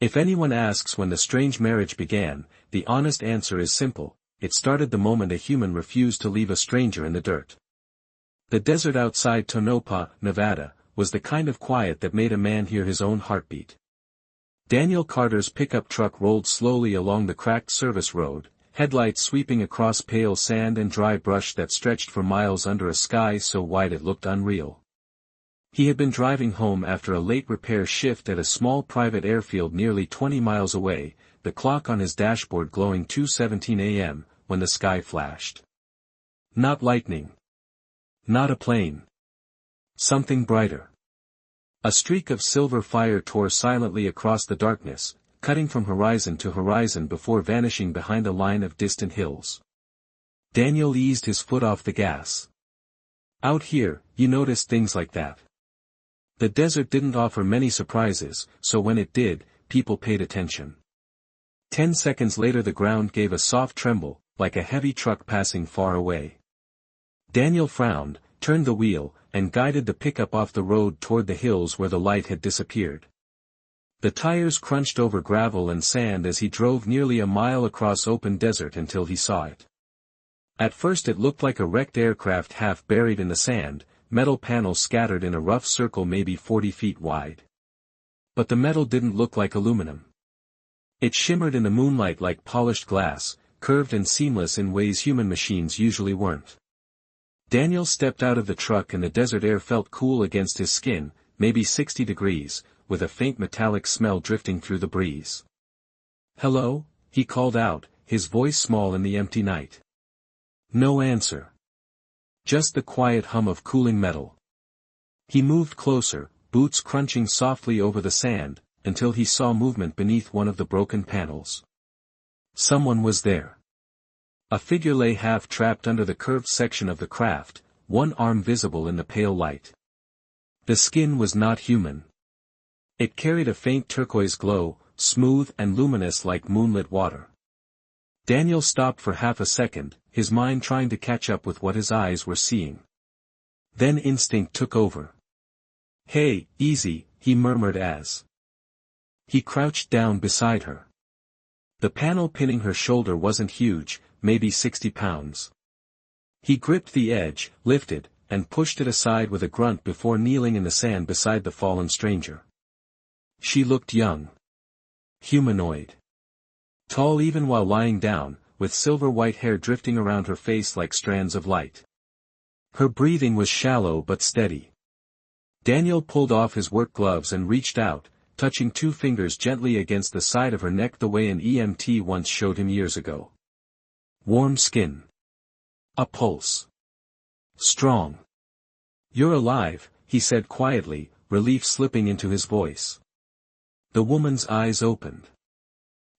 If anyone asks when the strange marriage began, the honest answer is simple: it started the moment a human refused to leave a stranger in the dirt. The desert outside Tonopah, Nevada, was the kind of quiet that made a man hear his own heartbeat. Daniel Carter's pickup truck rolled slowly along the cracked service road, headlights sweeping across pale sand and dry brush that stretched for miles under a sky so wide it looked unreal. He had been driving home after a late repair shift at a small private airfield nearly 20 miles away, the clock on his dashboard glowing 2:17 a.m., when the sky flashed. Not lightning. Not a plane. Something brighter. A streak of silver fire tore silently across the darkness, cutting from horizon to horizon before vanishing behind a line of distant hills. Daniel eased his foot off the gas. Out here, you noticed things like that. The desert didn't offer many surprises, so when it did, people paid attention. 10 seconds later the ground gave a soft tremble, like a heavy truck passing far away. Daniel frowned, turned the wheel, and guided the pickup off the road toward the hills where the light had disappeared. The tires crunched over gravel and sand as he drove nearly a mile across open desert until he saw it. At first it looked like a wrecked aircraft half buried in the sand, metal panels scattered in a rough circle maybe 40 feet wide. But the metal didn't look like aluminum. It shimmered in the moonlight like polished glass, curved and seamless in ways human machines usually weren't. Daniel stepped out of the truck and the desert air felt cool against his skin, maybe 60 degrees, with a faint metallic smell drifting through the breeze. "Hello?" he called out, his voice small in the empty night. No answer. Just the quiet hum of cooling metal. He moved closer, boots crunching softly over the sand, until he saw movement beneath one of the broken panels. Someone was there. A figure lay half-trapped under the curved section of the craft, one arm visible in the pale light. The skin was not human. It carried a faint turquoise glow, smooth and luminous like moonlit water. Daniel stopped for half a second, his mind trying to catch up with what his eyes were seeing. Then instinct took over. "Hey, easy," he murmured as he crouched down beside her. The panel pinning her shoulder wasn't huge, maybe 60 pounds. He gripped the edge, lifted, and pushed it aside with a grunt before kneeling in the sand beside the fallen stranger. She looked young. Humanoid. Tall even while lying down, with silver-white hair drifting around her face like strands of light. Her breathing was shallow but steady. Daniel pulled off his work gloves and reached out, touching 2 fingers gently against the side of her neck the way an EMT once showed him years ago. Warm skin. A pulse. Strong. "You're alive," he said quietly, relief slipping into his voice. The woman's eyes opened.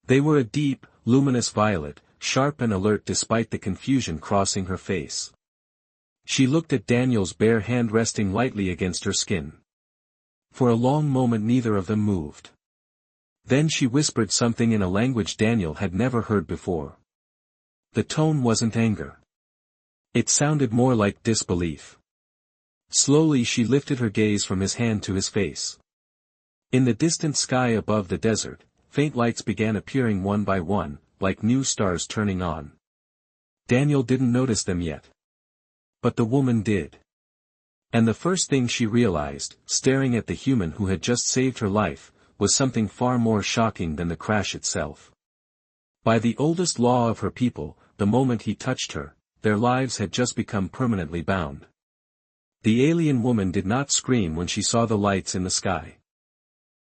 They were a deep, luminous violet, sharp and alert despite the confusion crossing her face. She looked at Daniel's bare hand resting lightly against her skin. For a long moment neither of them moved. Then she whispered something in a language Daniel had never heard before. The tone wasn't anger. It sounded more like disbelief. Slowly she lifted her gaze from his hand to his face. In the distant sky above the desert, faint lights began appearing one by one, like new stars turning on. Daniel didn't notice them yet. But the woman did. And the first thing she realized, staring at the human who had just saved her life, was something far more shocking than the crash itself. By the oldest law of her people, the moment he touched her, their lives had just become permanently bound. The alien woman did not scream when she saw the lights in the sky.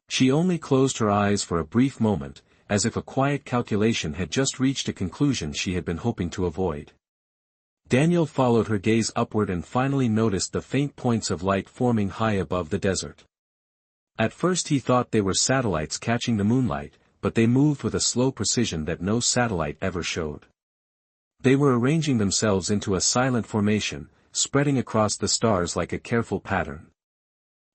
She only closed her eyes for a brief moment, as if a quiet calculation had just reached a conclusion she had been hoping to avoid. Daniel followed her gaze upward and finally noticed the faint points of light forming high above the desert. At first he thought they were satellites catching the moonlight, but they moved with a slow precision that no satellite ever showed. They were arranging themselves into a silent formation, spreading across the stars like a careful pattern.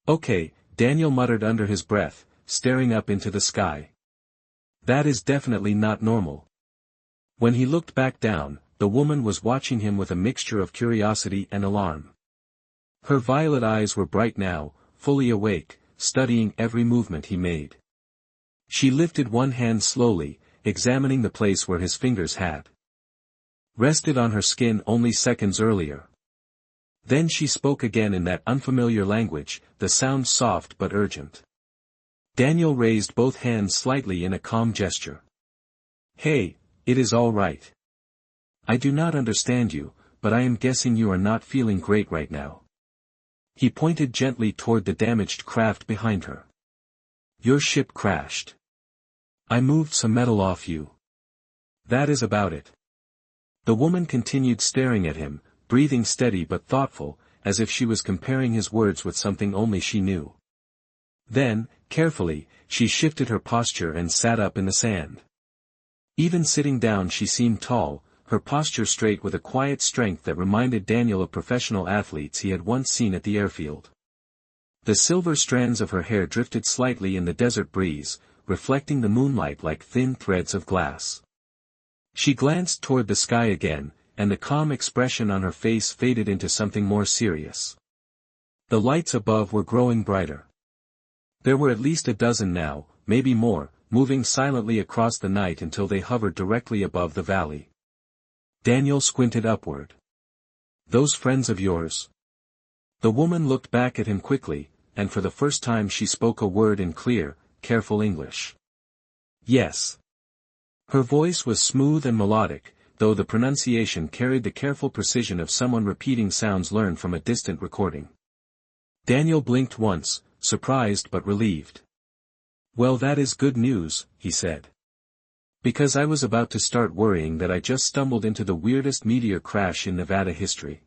"Okay," Daniel muttered under his breath, staring up into the sky. "That is definitely not normal." When he looked back down, the woman was watching him with a mixture of curiosity and alarm. Her violet eyes were bright now, fully awake, studying every movement he made. She lifted one hand slowly, examining the place where his fingers had rested on her skin only seconds earlier. Then she spoke again in that unfamiliar language, the sound soft but urgent. Daniel raised both hands slightly in a calm gesture. "Hey, it is all right. I do not understand you, but I am guessing you are not feeling great right now." He pointed gently toward the damaged craft behind her. "Your ship crashed. I moved some metal off you. That is about it." The woman continued staring at him, breathing steady but thoughtful, as if she was comparing his words with something only she knew. Then, carefully, she shifted her posture and sat up in the sand. Even sitting down she seemed tall, her posture straight with a quiet strength that reminded Daniel of professional athletes he had once seen at the airfield. The silver strands of her hair drifted slightly in the desert breeze, reflecting the moonlight like thin threads of glass. She glanced toward the sky again, and the calm expression on her face faded into something more serious. The lights above were growing brighter. There were at least a dozen now, maybe more, moving silently across the night until they hovered directly above the valley. Daniel squinted upward. "Those friends of yours?" The woman looked back at him quickly, and for the first time she spoke a word in clear, careful English. "Yes." Her voice was smooth and melodic, though the pronunciation carried the careful precision of someone repeating sounds learned from a distant recording. Daniel blinked once, surprised but relieved. "Well, that is good news," he said. "Because I was about to start worrying that I just stumbled into the weirdest meteor crash in Nevada history."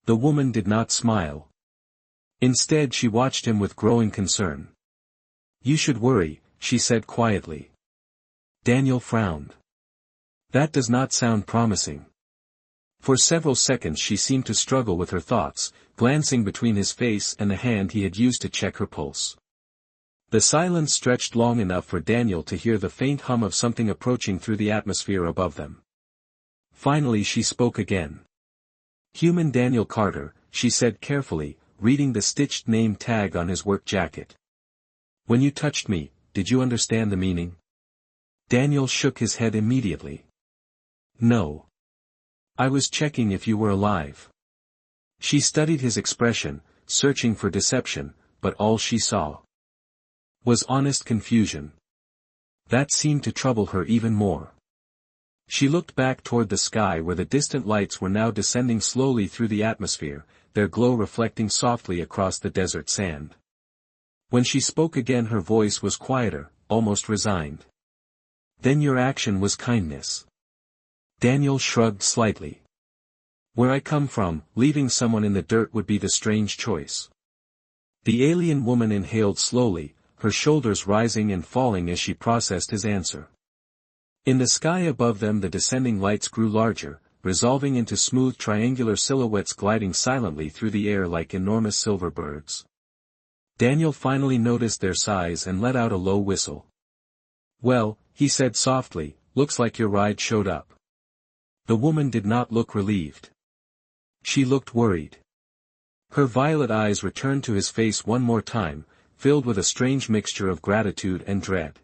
The woman did not smile. Instead she watched him with growing concern. "You should worry," she said quietly. Daniel frowned. "That does not sound promising." For several seconds she seemed to struggle with her thoughts, glancing between his face and the hand he had used to check her pulse. The silence stretched long enough for Daniel to hear the faint hum of something approaching through the atmosphere above them. Finally she spoke again. "Human Daniel Carter," she said carefully, reading the stitched name tag on his work jacket. "When you touched me, did you understand the meaning?" Daniel shook his head immediately. "No. I was checking if you were alive." She studied his expression, searching for deception, but all she saw was honest confusion. That seemed to trouble her even more. She looked back toward the sky where the distant lights were now descending slowly through the atmosphere, their glow reflecting softly across the desert sand. When she spoke again her voice was quieter, almost resigned. "Then your action was kindness." Daniel shrugged slightly. "Where I come from, leaving someone in the dirt would be the strange choice." The alien woman inhaled slowly, her shoulders rising and falling as she processed his answer. In the sky above them the descending lights grew larger, resolving into smooth triangular silhouettes gliding silently through the air like enormous silver birds. Daniel finally noticed their size and let out a low whistle. "Well," he said softly, "looks like your ride showed up." The woman did not look relieved. She looked worried. Her violet eyes returned to his face one more time, filled with a strange mixture of gratitude and dread.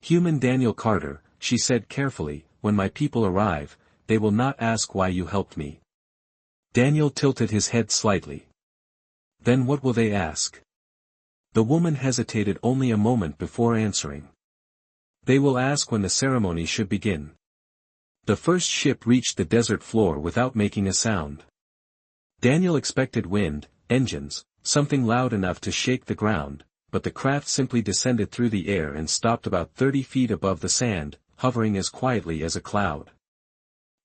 "Human Daniel Carter," she said carefully, "when my people arrive, they will not ask why you helped me." Daniel tilted his head slightly. "Then what will they ask?" The woman hesitated only a moment before answering. "They will ask when the ceremony should begin." The first ship reached the desert floor without making a sound. Daniel expected wind, engines, something loud enough to shake the ground, but the craft simply descended through the air and stopped about 30 feet above the sand, hovering as quietly as a cloud.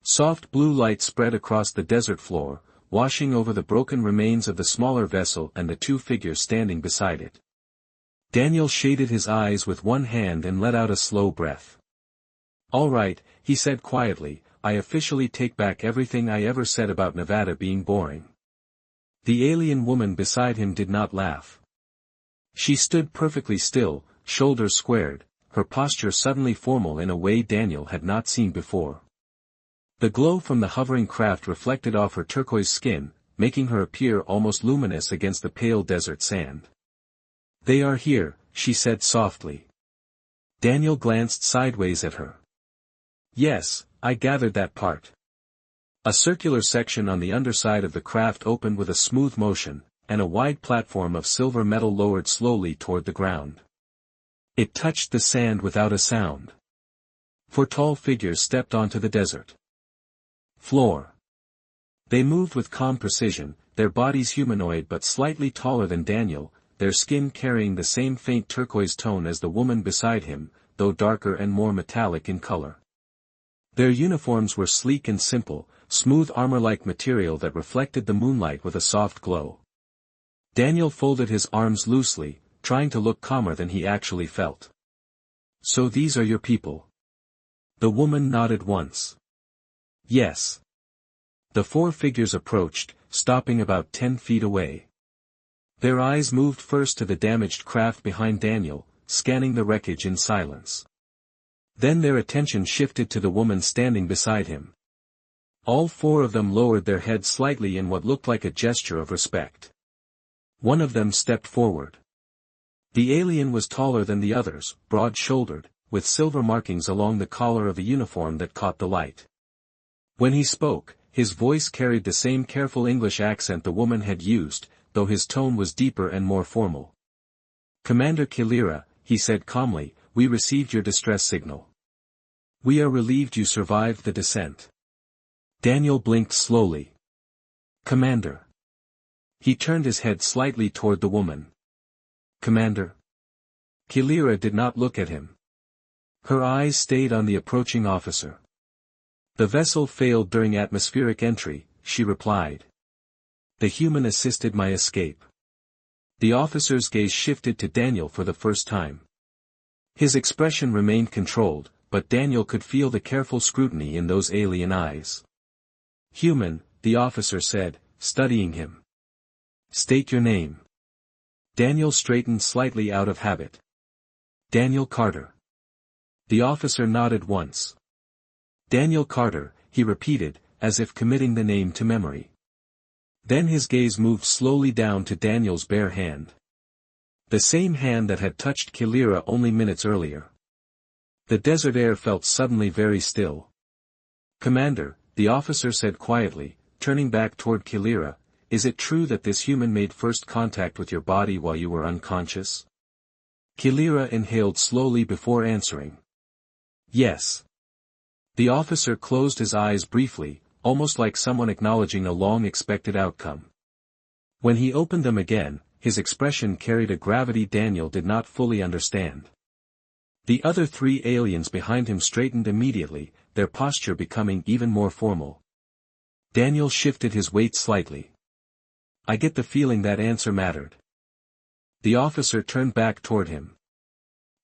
Soft blue light spread across the desert floor, washing over the broken remains of the smaller vessel and the two figures standing beside it. Daniel shaded his eyes with one hand and let out a slow breath. "All right," he said quietly, "I officially take back everything I ever said about Nevada being boring." The alien woman beside him did not laugh. She stood perfectly still, shoulders squared, her posture suddenly formal in a way Daniel had not seen before. The glow from the hovering craft reflected off her turquoise skin, making her appear almost luminous against the pale desert sand. "They are here," she said softly. Daniel glanced sideways at her. Yes, I gathered that part. A circular section on the underside of the craft opened with a smooth motion, and a wide platform of silver metal lowered slowly toward the ground. It touched the sand without a sound. 4 tall figures stepped onto the desert floor. They moved with calm precision, their bodies humanoid but slightly taller than Daniel, their skin carrying the same faint turquoise tone as the woman beside him, though darker and more metallic in color. Their uniforms were sleek and simple, smooth armor-like material that reflected the moonlight with a soft glow. Daniel folded his arms loosely, trying to look calmer than he actually felt. So these are your people? The woman nodded once. Yes. The 4 figures approached, stopping about 10 feet away. Their eyes moved first to the damaged craft behind Daniel, scanning the wreckage in silence. Then their attention shifted to the woman standing beside him. All 4 of them lowered their heads slightly in what looked like a gesture of respect. One of them stepped forward. The alien was taller than the others, broad-shouldered, with silver markings along the collar of a uniform that caught the light. When he spoke, his voice carried the same careful English accent the woman had used, though his tone was deeper and more formal. Commander Kilira, he said calmly, we received your distress signal. We are relieved you survived the descent. Daniel blinked slowly. Commander. He turned his head slightly toward the woman. Commander. Kilira did not look at him. Her eyes stayed on the approaching officer. The vessel failed during atmospheric entry, she replied. The human assisted my escape. The officer's gaze shifted to Daniel for the first time. His expression remained controlled, but Daniel could feel the careful scrutiny in those alien eyes. Human, the officer said, studying him. State your name. Daniel straightened slightly out of habit. Daniel Carter. The officer nodded once. Daniel Carter, he repeated, as if committing the name to memory. Then his gaze moved slowly down to Daniel's bare hand. The same hand that had touched Kilira only minutes earlier. The desert air felt suddenly very still. Commander, the officer said quietly, turning back toward Kilira, is it true that this human made first contact with your body while you were unconscious? Kilira inhaled slowly before answering. Yes. The officer closed his eyes briefly, almost like someone acknowledging a long-expected outcome. When he opened them again, his expression carried a gravity Daniel did not fully understand. The other 3 aliens behind him straightened immediately, their posture becoming even more formal. Daniel shifted his weight slightly. I get the feeling that answer mattered. The officer turned back toward him.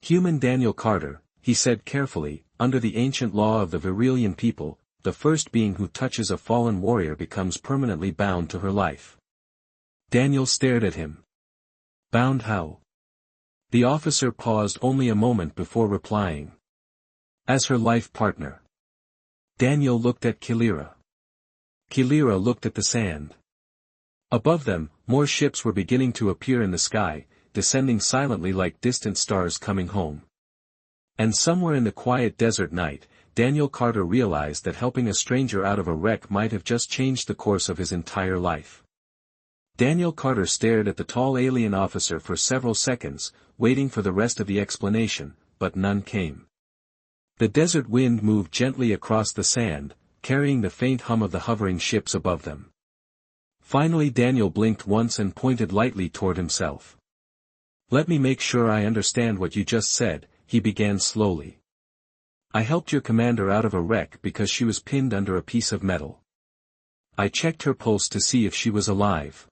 Human Daniel Carter, he said carefully, under the ancient law of the Virelian people, the first being who touches a fallen warrior becomes permanently bound to her life. Daniel stared at him. Bound how? The officer paused only a moment before replying. As her life partner. Daniel looked at Kilira. Kilira looked at the sand. Above them, more ships were beginning to appear in the sky, descending silently like distant stars coming home. And somewhere in the quiet desert night, Daniel Carter realized that helping a stranger out of a wreck might have just changed the course of his entire life. Daniel Carter stared at the tall alien officer for several seconds, waiting for the rest of the explanation, but none came. The desert wind moved gently across the sand, carrying the faint hum of the hovering ships above them. Finally Daniel blinked once and pointed lightly toward himself. Let me make sure I understand what you just said, he began slowly. I helped your commander out of a wreck because she was pinned under a piece of metal. I checked her pulse to see if she was alive.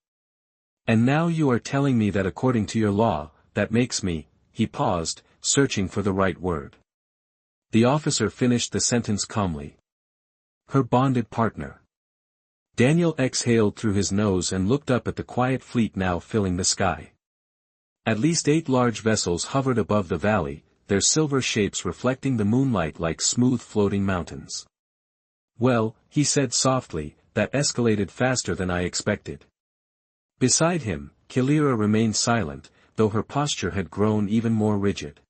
And now you are telling me that according to your law, that makes me, he paused, searching for the right word. The officer finished the sentence calmly. Her bonded partner. Daniel exhaled through his nose and looked up at the quiet fleet now filling the sky. At least 8 large vessels hovered above the valley, their silver shapes reflecting the moonlight like smooth floating mountains. Well, he said softly, that escalated faster than I expected. Beside him, Kilira remained silent, though her posture had grown even more rigid.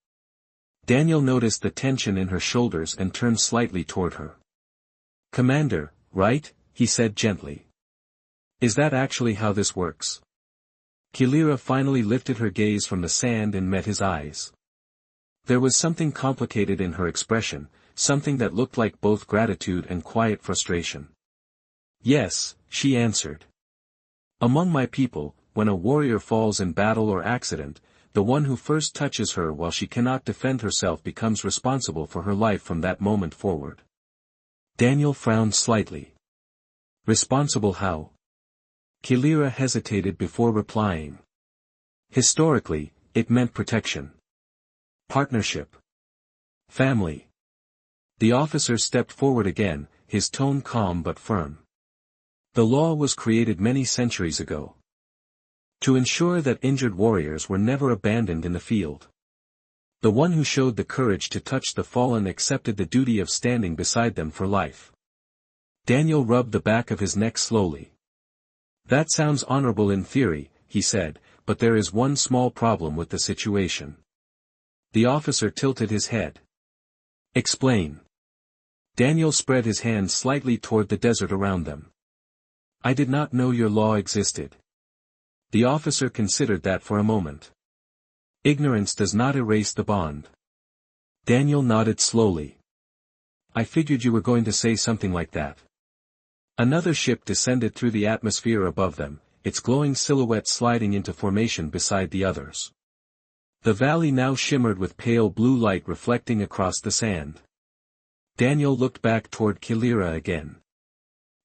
Daniel noticed the tension in her shoulders and turned slightly toward her. "Commander, right?" he said gently. "Is that actually how this works?" Kilira finally lifted her gaze from the sand and met his eyes. There was something complicated in her expression, something that looked like both gratitude and quiet frustration. "Yes," she answered. "Among my people, when a warrior falls in battle or accident, the one who first touches her while she cannot defend herself becomes responsible for her life from that moment forward." Daniel frowned slightly. "Responsible how?" Kilira hesitated before replying. "Historically, it meant protection. Partnership. Family." The officer stepped forward again, his tone calm but firm. "The law was created many centuries ago to ensure that injured warriors were never abandoned in the field. The one who showed the courage to touch the fallen accepted the duty of standing beside them for life." Daniel rubbed the back of his neck slowly. "That sounds honorable in theory," he said, "but there is one small problem with the situation." The officer tilted his head. "Explain." Daniel spread his hands slightly toward the desert around them. "I did not know your law existed." The officer considered that for a moment. "Ignorance does not erase the bond." Daniel nodded slowly. "I figured you were going to say something like that." Another ship descended through the atmosphere above them, its glowing silhouette sliding into formation beside the others. The valley now shimmered with pale blue light reflecting across the sand. Daniel looked back toward Kilira again.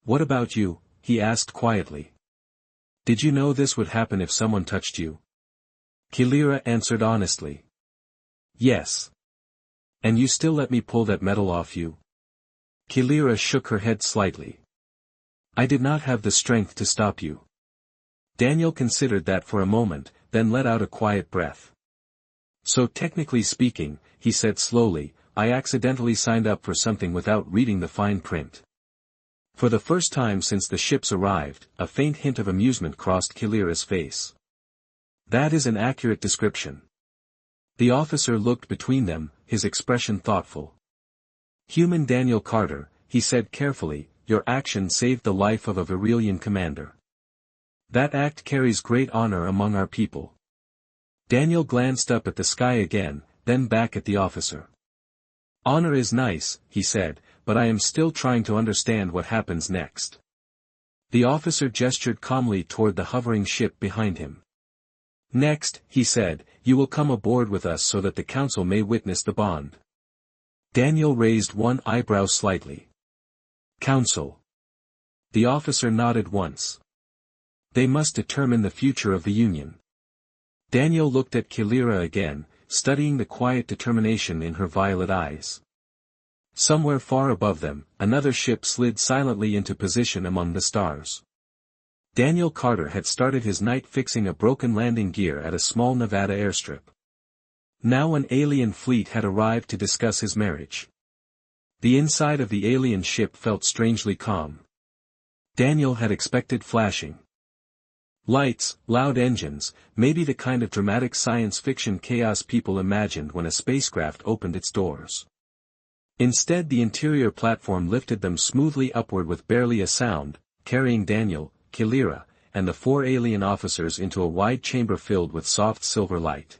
"What about you?" he asked quietly. "Did you know this would happen if someone touched you?" Kilira answered honestly. "Yes. And you still let me pull that metal off you?" Kilira shook her head slightly. "I did not have the strength to stop you." Daniel considered that for a moment, then let out a quiet breath. "So technically speaking," he said slowly, "I accidentally signed up for something without reading the fine print." For the first time since the ships arrived, a faint hint of amusement crossed Kilira's face. "That is an accurate description." The officer looked between them, his expression thoughtful. "Human Daniel Carter," he said carefully, "your action saved the life of a Virilian commander. That act carries great honor among our people." Daniel glanced up at the sky again, then back at the officer. "Honor is nice," he said, "but I am still trying to understand what happens next." The officer gestured calmly toward the hovering ship behind him. "Next," he said, "you will come aboard with us so that the council may witness the bond." Daniel raised one eyebrow slightly. "Council?" The officer nodded once. "They must determine the future of the Union." Daniel looked at Kilira again, studying the quiet determination in her violet eyes. Somewhere far above them, another ship slid silently into position among the stars. Daniel Carter had started his night fixing a broken landing gear at a small Nevada airstrip. Now an alien fleet had arrived to discuss his marriage. The inside of the alien ship felt strangely calm. Daniel had expected flashing lights, loud engines, maybe the kind of dramatic science fiction chaos people imagined when a spacecraft opened its doors. Instead, the interior platform lifted them smoothly upward with barely a sound, carrying Daniel, Kilira, and the 4 alien officers into a wide chamber filled with soft silver light.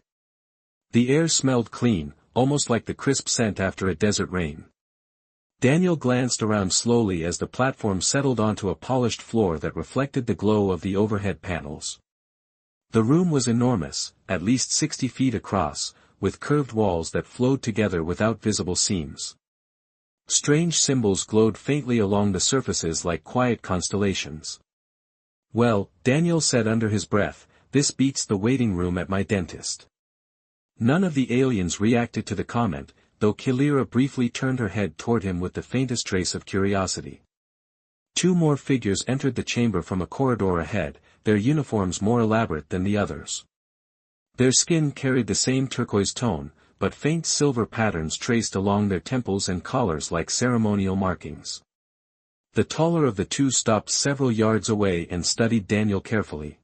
The air smelled clean, almost like the crisp scent after a desert rain. Daniel glanced around slowly as the platform settled onto a polished floor that reflected the glow of the overhead panels. The room was enormous, at least 60 feet across, with curved walls that flowed together without visible seams. Strange symbols glowed faintly along the surfaces like quiet constellations. "Well," Daniel said under his breath, "this beats the waiting room at my dentist." None of the aliens reacted to the comment, though Kilira briefly turned her head toward him with the faintest trace of curiosity. 2 more figures entered the chamber from a corridor ahead, their uniforms more elaborate than the others. Their skin carried the same turquoise tone, but faint silver patterns traced along their temples and collars like ceremonial markings. The taller of the 2 stopped several yards away and studied Daniel carefully.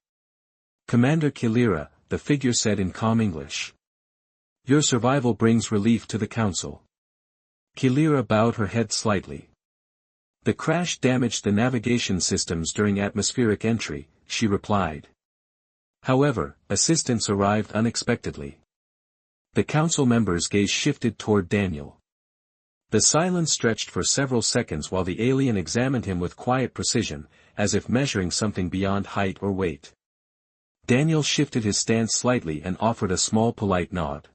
"Commander Kilira," the figure said in calm English. Your survival brings relief to the council. Kilira bowed her head slightly. The crash damaged the navigation systems during atmospheric entry, she replied. However, assistance arrived unexpectedly. The council members' gaze shifted toward Daniel. The silence stretched for several seconds while the alien examined him with quiet precision, as if measuring something beyond height or weight. Daniel shifted his stance slightly and offered a small polite nod.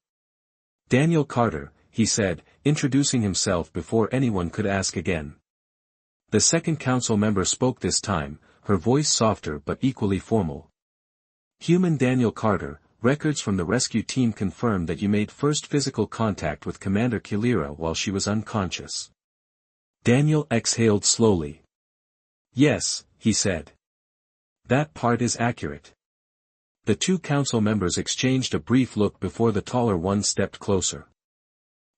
Daniel Carter, he said, introducing himself before anyone could ask again. The second council member spoke this time, her voice softer but equally formal. Human Daniel Carter, records from the rescue team confirm that you made first physical contact with Commander Kilira while she was unconscious. Daniel exhaled slowly. Yes, he said. That part is accurate. The two council members exchanged a brief look before the taller one stepped closer.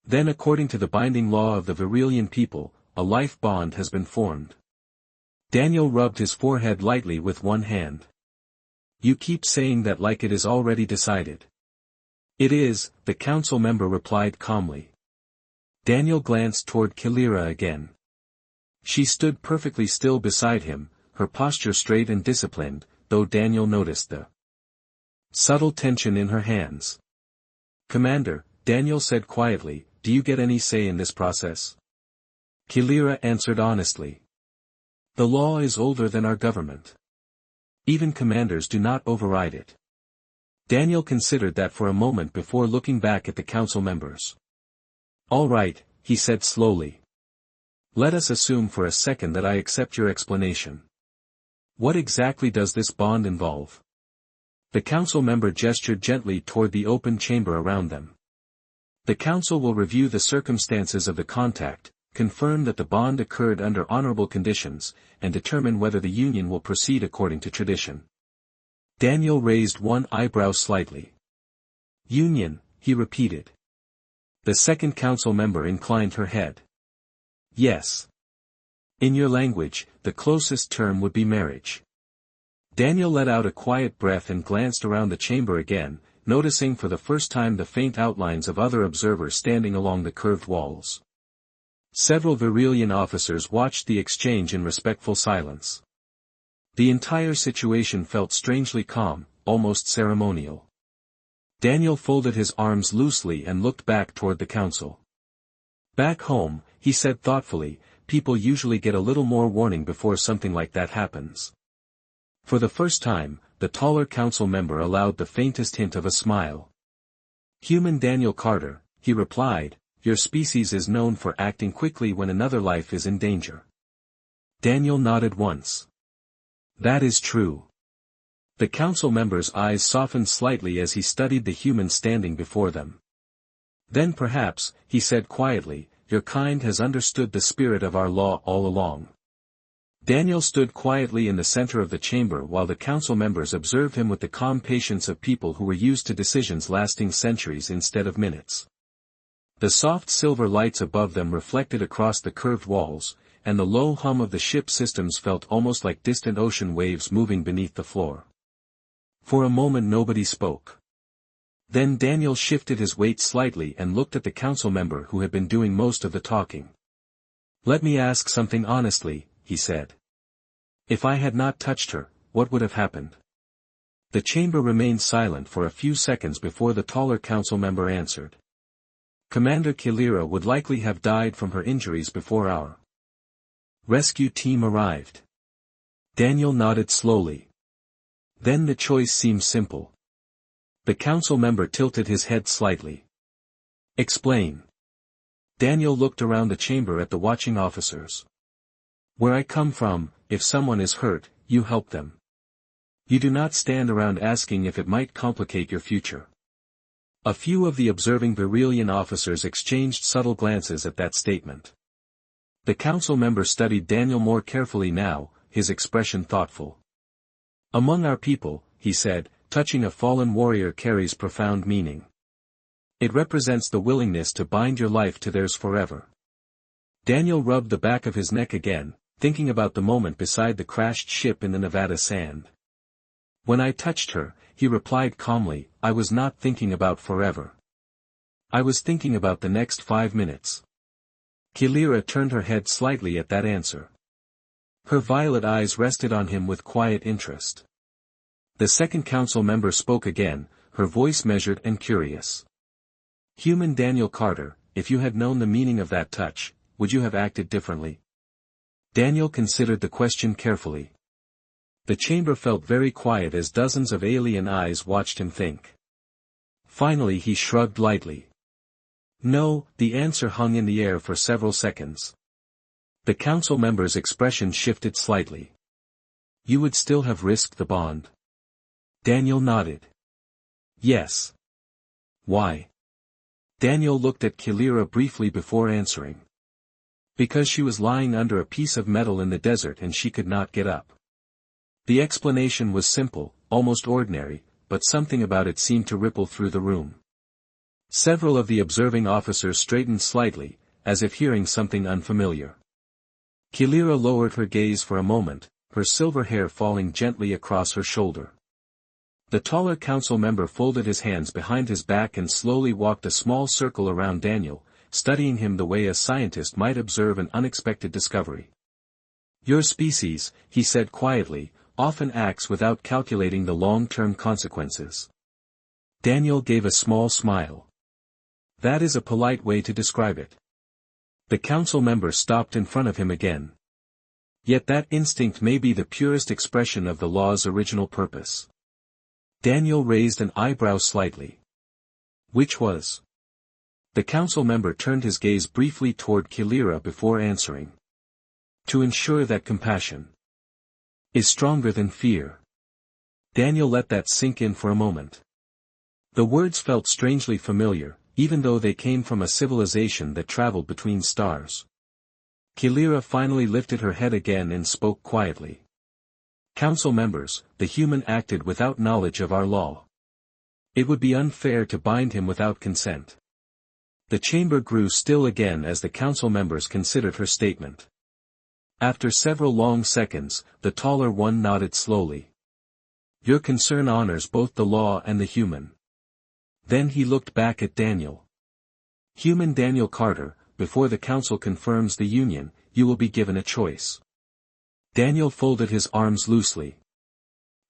Then, according to the binding law of the Virilian people, a life bond has been formed. Daniel rubbed his forehead lightly with one hand. You keep saying that like it is already decided. It is, the council member replied calmly. Daniel glanced toward Kilira again. She stood perfectly still beside him, her posture straight and disciplined, though Daniel noticed the subtle tension in her hands. Commander, Daniel said quietly, do you get any say in this process? Kilira answered honestly. The law is older than our government. Even commanders do not override it. Daniel considered that for a moment before looking back at the council members. All right, he said slowly. Let us assume for a second that I accept your explanation. What exactly does this bond involve? The council member gestured gently toward the open chamber around them. The council will review the circumstances of the contact, confirm that the bond occurred under honorable conditions, and determine whether the union will proceed according to tradition. Daniel raised one eyebrow slightly. Union, he repeated. The second council member inclined her head. Yes. In your language, the closest term would be marriage. Daniel let out a quiet breath and glanced around the chamber again, noticing for the first time the faint outlines of other observers standing along the curved walls. Several Virilian officers watched the exchange in respectful silence. The entire situation felt strangely calm, almost ceremonial. Daniel folded his arms loosely and looked back toward the council. Back home, he said thoughtfully, people usually get a little more warning before something like that happens. For the first time, the taller council member allowed the faintest hint of a smile. Human Daniel Carter, he replied, your species is known for acting quickly when another life is in danger. Daniel nodded once. That is true. The council member's eyes softened slightly as he studied the human standing before them. Then perhaps, he said quietly, your kind has understood the spirit of our law all along. Daniel stood quietly in the center of the chamber while the council members observed him with the calm patience of people who were used to decisions lasting centuries instead of minutes. The soft silver lights above them reflected across the curved walls, and the low hum of the ship systems felt almost like distant ocean waves moving beneath the floor. For a moment nobody spoke. Then Daniel shifted his weight slightly and looked at the council member who had been doing most of the talking. Let me ask something honestly, he said. If I had not touched her, what would have happened? The chamber remained silent for a few seconds before the taller council member answered. Commander Kilira would likely have died from her injuries before our rescue team arrived. Daniel nodded slowly. Then the choice seemed simple. The council member tilted his head slightly. Explain. Daniel looked around the chamber at the watching officers. Where I come from, if someone is hurt, you help them. You do not stand around asking if it might complicate your future. A few of the observing Virilian officers exchanged subtle glances at that statement. The council member studied Daniel more carefully now, his expression thoughtful. Among our people, he said, touching a fallen warrior carries profound meaning. It represents the willingness to bind your life to theirs forever. Daniel rubbed the back of his neck again, thinking about the moment beside the crashed ship in the Nevada sand. When I touched her, he replied calmly, I was not thinking about forever. I was thinking about the next 5 minutes. Kilira turned her head slightly at that answer. Her violet eyes rested on him with quiet interest. The second council member spoke again, her voice measured and curious. Human Daniel Carter, if you had known the meaning of that touch, would you have acted differently? Daniel considered the question carefully. The chamber felt very quiet as dozens of alien eyes watched him think. Finally he shrugged lightly. No, the answer hung in the air for several seconds. The council member's expression shifted slightly. You would still have risked the bond? Daniel nodded. Yes. Why? Daniel looked at Kilira briefly before answering. Because she was lying under a piece of metal in the desert and she could not get up. The explanation was simple, almost ordinary, but something about it seemed to ripple through the room. Several of the observing officers straightened slightly, as if hearing something unfamiliar. Kilira lowered her gaze for a moment, her silver hair falling gently across her shoulder. The taller council member folded his hands behind his back and slowly walked a small circle around Daniel, studying him the way a scientist might observe an unexpected discovery. Your species, he said quietly, often acts without calculating the long-term consequences. Daniel gave a small smile. That is a polite way to describe it. The council member stopped in front of him again. Yet that instinct may be the purest expression of the law's original purpose. Daniel raised an eyebrow slightly. Which was? The council member turned his gaze briefly toward Kilira before answering. To ensure that compassion is stronger than fear. Daniel let that sink in for a moment. The words felt strangely familiar, even though they came from a civilization that traveled between stars. Kilira finally lifted her head again and spoke quietly. Council members, the human acted without knowledge of our law. It would be unfair to bind him without consent. The chamber grew still again as the council members considered her statement. After several long seconds, the taller one nodded slowly. Your concern honors both the law and the human. Then he looked back at Daniel. Human Daniel Carter, before the council confirms the union, you will be given a choice. Daniel folded his arms loosely.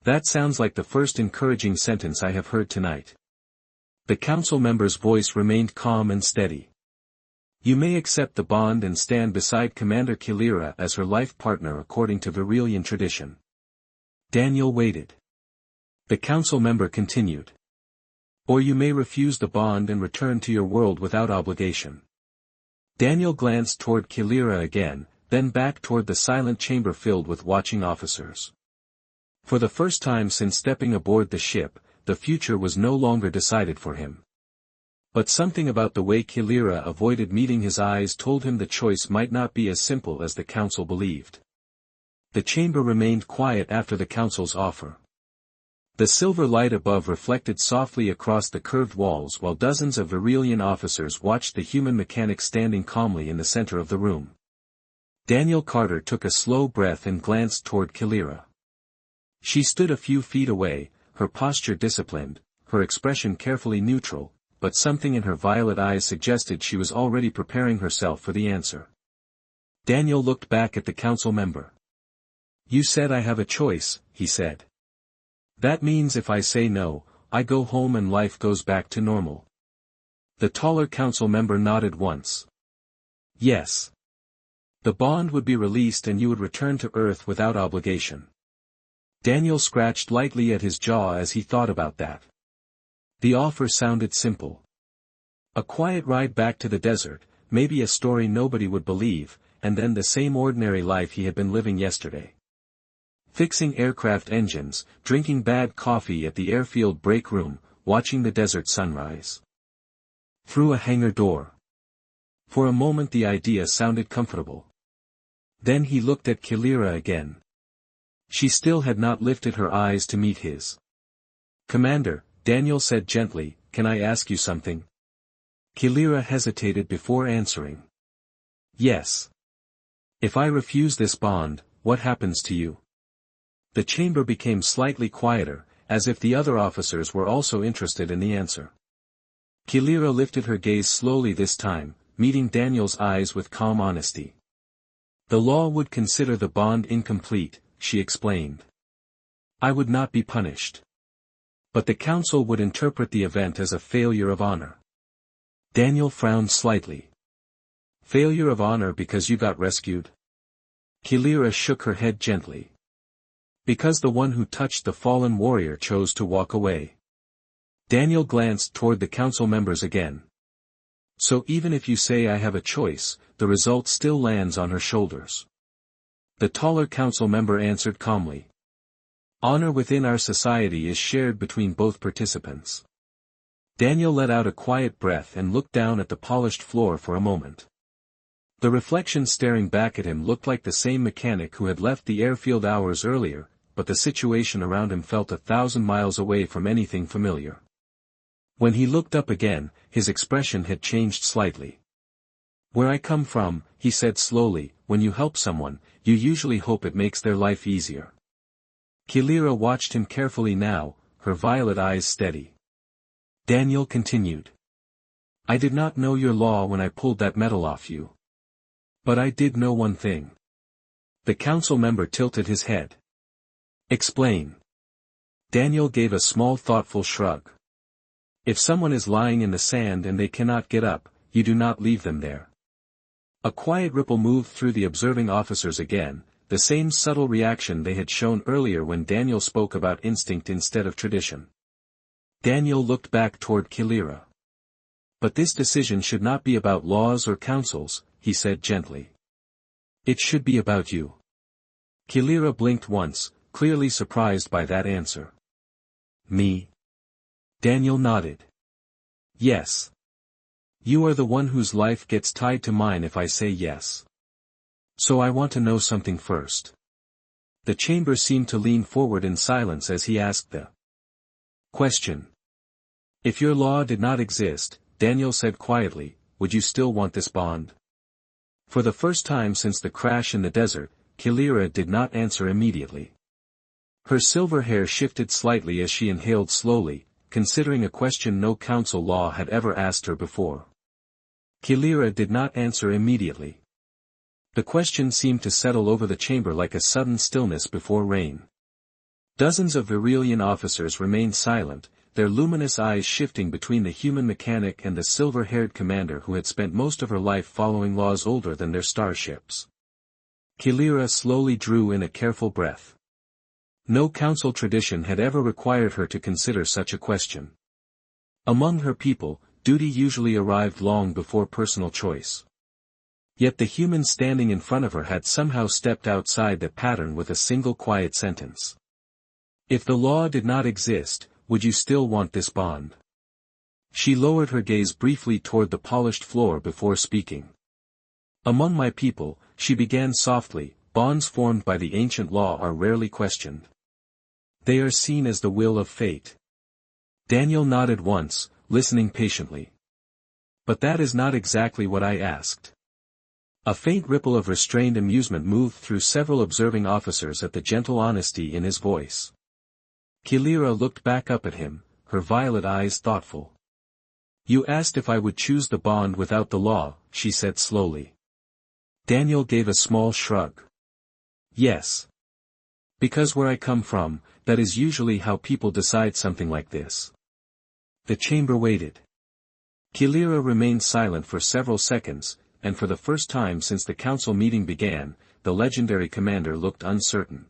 That sounds like the first encouraging sentence I have heard tonight. The council member's voice remained calm and steady. You may accept the bond and stand beside Commander Kilira as her life partner according to Virelian tradition. Daniel waited. The council member continued. Or you may refuse the bond and return to your world without obligation. Daniel glanced toward Kilira again, then back toward the silent chamber filled with watching officers. For the first time since stepping aboard the ship, the future was no longer decided for him. But something about the way Kilira avoided meeting his eyes told him the choice might not be as simple as the council believed. The chamber remained quiet after the council's offer. The silver light above reflected softly across the curved walls while dozens of Virelian officers watched the human mechanic standing calmly in the center of the room. Daniel Carter took a slow breath and glanced toward Kilira. She stood a few feet away, her posture disciplined, her expression carefully neutral, but something in her violet eyes suggested she was already preparing herself for the answer. Daniel looked back at the council member. You said I have a choice, he said. That means if I say no, I go home and life goes back to normal. The taller council member nodded once. Yes. The bond would be released and you would return to Earth without obligation. Daniel scratched lightly at his jaw as he thought about that. The offer sounded simple. A quiet ride back to the desert, maybe a story nobody would believe, and then the same ordinary life he had been living yesterday. Fixing aircraft engines, drinking bad coffee at the airfield break room, watching the desert sunrise. Through a hangar door. For a moment the idea sounded comfortable. Then he looked at Kilira again. She still had not lifted her eyes to meet his. Commander, Daniel said gently, can I ask you something? Kilira hesitated before answering. Yes. If I refuse this bond, what happens to you? The chamber became slightly quieter, as if the other officers were also interested in the answer. Kilira lifted her gaze slowly this time, meeting Daniel's eyes with calm honesty. The law would consider the bond incomplete, she explained. I would not be punished. But the council would interpret the event as a failure of honor. Daniel frowned slightly. Failure of honor because you got rescued? Kilira shook her head gently. Because the one who touched the fallen warrior chose to walk away. Daniel glanced toward the council members again. So even if you say I have a choice, the result still lands on her shoulders. The taller council member answered calmly. Honor within our society is shared between both participants. Daniel let out a quiet breath and looked down at the polished floor for a moment. The reflection staring back at him looked like the same mechanic who had left the airfield hours earlier, but the situation around him felt 1,000 miles away from anything familiar. When he looked up again, his expression had changed slightly. Where I come from, he said slowly, when you help someone, you usually hope it makes their life easier. Kilira watched him carefully now, her violet eyes steady. Daniel continued. I did not know your law when I pulled that metal off you. But I did know one thing. The council member tilted his head. Explain. Daniel gave a small thoughtful shrug. If someone is lying in the sand and they cannot get up, you do not leave them there. A quiet ripple moved through the observing officers again, the same subtle reaction they had shown earlier when Daniel spoke about instinct instead of tradition. Daniel looked back toward Kilira. But this decision should not be about laws or councils, he said gently. It should be about you. Kilira blinked once, clearly surprised by that answer. Me? Daniel nodded. Yes. You are the one whose life gets tied to mine if I say yes. So I want to know something first. The chamber seemed to lean forward in silence as he asked the question. If your law did not exist, Daniel said quietly, would you still want this bond? For the first time since the crash in the desert, Kilira did not answer immediately. Her silver hair shifted slightly as she inhaled slowly, considering a question no council law had ever asked her before. Kilira did not answer immediately. The question seemed to settle over the chamber like a sudden stillness before rain. Dozens of Virelian officers remained silent, their luminous eyes shifting between the human mechanic and the silver-haired commander who had spent most of her life following laws older than their starships. Kilira slowly drew in a careful breath. No council tradition had ever required her to consider such a question. Among her people, duty usually arrived long before personal choice. Yet the human standing in front of her had somehow stepped outside the pattern with a single quiet sentence. If the law did not exist, would you still want this bond? She lowered her gaze briefly toward the polished floor before speaking. Among my people, she began softly, bonds formed by the ancient law are rarely questioned. They are seen as the will of fate. Daniel nodded once, listening patiently. But that is not exactly what I asked. A faint ripple of restrained amusement moved through several observing officers at the gentle honesty in his voice. Kilira looked back up at him, her violet eyes thoughtful. You asked if I would choose the bond without the law, she said slowly. Daniel gave a small shrug. Yes. Because where I come from, that is usually how people decide something like this. The chamber waited. Kilira remained silent for several seconds, and for the first time since the council meeting began, the legendary commander looked uncertain.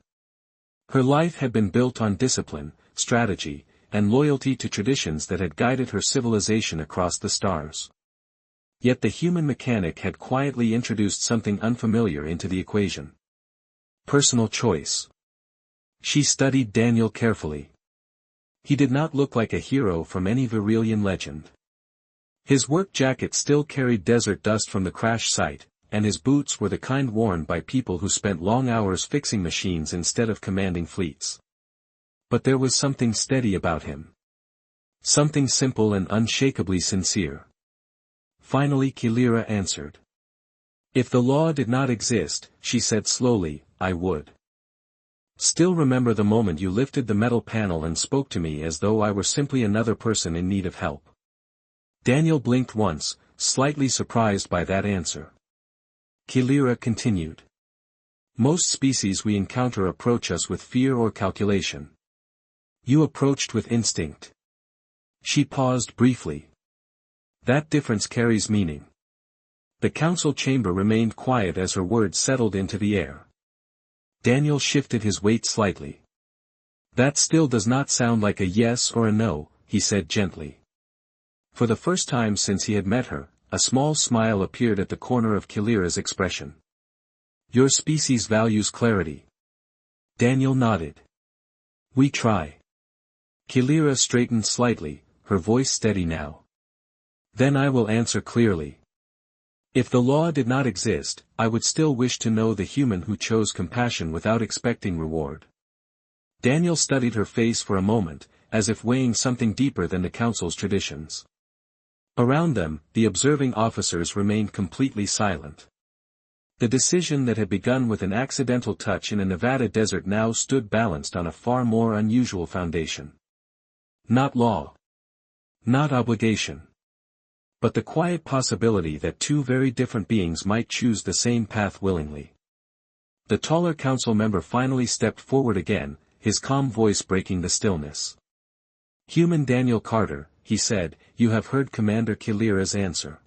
Her life had been built on discipline, strategy, and loyalty to traditions that had guided her civilization across the stars. Yet the human mechanic had quietly introduced something unfamiliar into the equation. Personal choice. She studied Daniel carefully. He did not look like a hero from any Virelian legend. His work jacket still carried desert dust from the crash site, and his boots were the kind worn by people who spent long hours fixing machines instead of commanding fleets. But there was something steady about him. Something simple and unshakably sincere. Finally Kilira answered. If the law did not exist, she said slowly, I would. Still remember the moment you lifted the metal panel and spoke to me as though I were simply another person in need of help. Daniel blinked once, slightly surprised by that answer. Kilira continued. Most species we encounter approach us with fear or calculation. You approached with instinct. She paused briefly. That difference carries meaning. The council chamber remained quiet as her words settled into the air. Daniel shifted his weight slightly. That still does not sound like a yes or a no, he said gently. For the first time since he had met her, a small smile appeared at the corner of Kilira's expression. Your species values clarity. Daniel nodded. We try. Kilira straightened slightly, her voice steady now. Then I will answer clearly. If the law did not exist, I would still wish to know the human who chose compassion without expecting reward. Daniel studied her face for a moment, as if weighing something deeper than the council's traditions. Around them, the observing officers remained completely silent. The decision that had begun with an accidental touch in a Nevada desert now stood balanced on a far more unusual foundation. Not law. Not obligation. But the quiet possibility that two very different beings might choose the same path willingly. The taller council member finally stepped forward again, his calm voice breaking the stillness. Human Daniel Carter, he said, you have heard Commander Kilira's answer.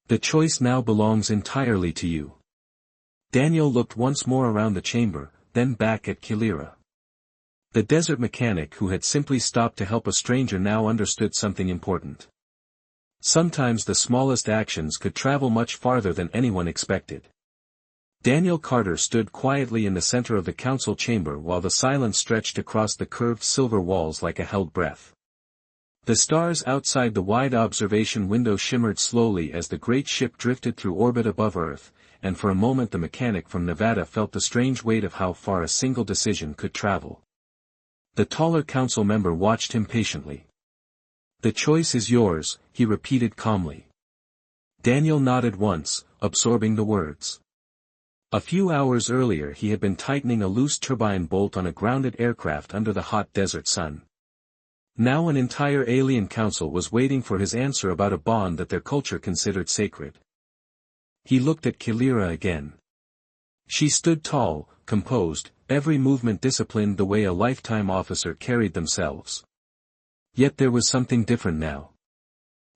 The choice now belongs entirely to you. Daniel looked once more around the chamber, then back at Kilira. The desert mechanic who had simply stopped to help a stranger now understood something important. Sometimes the smallest actions could travel much farther than anyone expected. Daniel Carter stood quietly in the center of the council chamber while the silence stretched across the curved silver walls like a held breath. The stars outside the wide observation window shimmered slowly as the great ship drifted through orbit above Earth, and for a moment the mechanic from Nevada felt the strange weight of how far a single decision could travel. The taller council member watched him patiently. The choice is yours, he repeated calmly. Daniel nodded once, absorbing the words. A few hours earlier he had been tightening a loose turbine bolt on a grounded aircraft under the hot desert sun. Now an entire alien council was waiting for his answer about a bond that their culture considered sacred. He looked at Kilira again. She stood tall, composed, every movement disciplined the way a lifetime officer carried themselves. Yet there was something different now.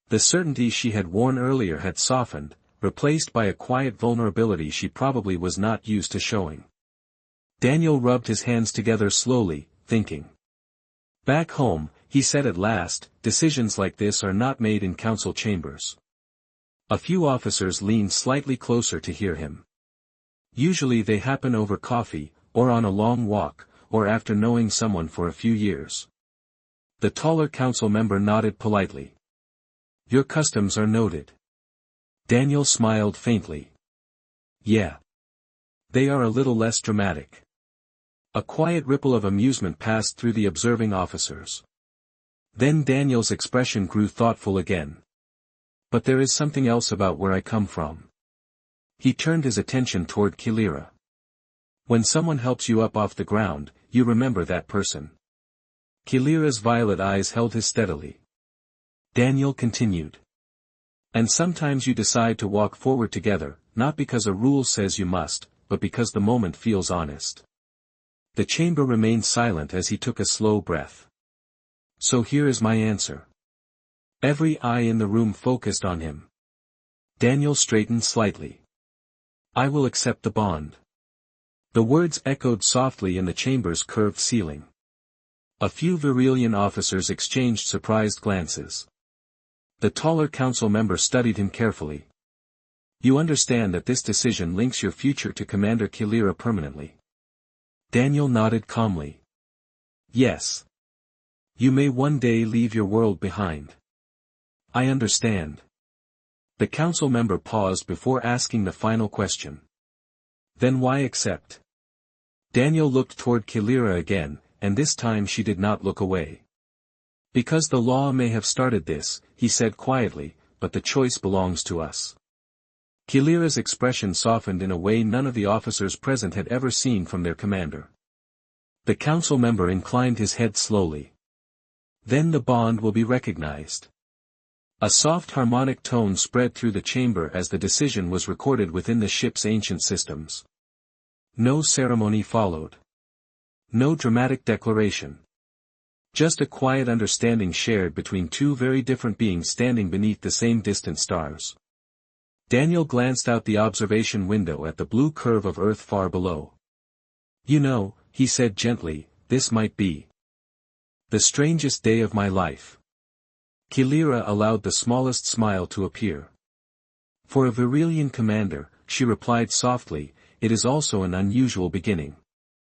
The certainty she had worn earlier had softened, replaced by a quiet vulnerability she probably was not used to showing. Daniel rubbed his hands together slowly, thinking. Back home, he said at last, decisions like this are not made in council chambers. A few officers leaned slightly closer to hear him. Usually they happen over coffee, or on a long walk, or after knowing someone for a few years. The taller council member nodded politely. Your customs are noted. Daniel smiled faintly. Yeah. They are a little less dramatic. A quiet ripple of amusement passed through the observing officers. Then Daniel's expression grew thoughtful again. But there is something else about where I come from. He turned his attention toward Kilira. When someone helps you up off the ground, you remember that person. Kilira's violet eyes held his steadily. Daniel continued. And sometimes you decide to walk forward together, not because a rule says you must, but because the moment feels honest. The chamber remained silent as he took a slow breath. So here is my answer. Every eye in the room focused on him. Daniel straightened slightly. I will accept the bond. The words echoed softly in the chamber's curved ceiling. A few Virilian officers exchanged surprised glances. The taller council member studied him carefully. You understand that this decision links your future to Commander Kilira permanently. Daniel nodded calmly. Yes. You may one day leave your world behind. I understand. The council member paused before asking the final question. Then why accept? Daniel looked toward Kilira again, and this time she did not look away. Because the law may have started this, he said quietly, but the choice belongs to us. Kilira's expression softened in a way none of the officers present had ever seen from their commander. The council member inclined his head slowly. Then the bond will be recognized. A soft harmonic tone spread through the chamber as the decision was recorded within the ship's ancient systems. No ceremony followed. No dramatic declaration. Just a quiet understanding shared between two very different beings standing beneath the same distant stars. Daniel glanced out the observation window at the blue curve of Earth far below. "You know," he said gently, "this might be the strangest day of my life." Kilira allowed the smallest smile to appear. "For a Virilian commander," she replied softly, "it is also an unusual beginning."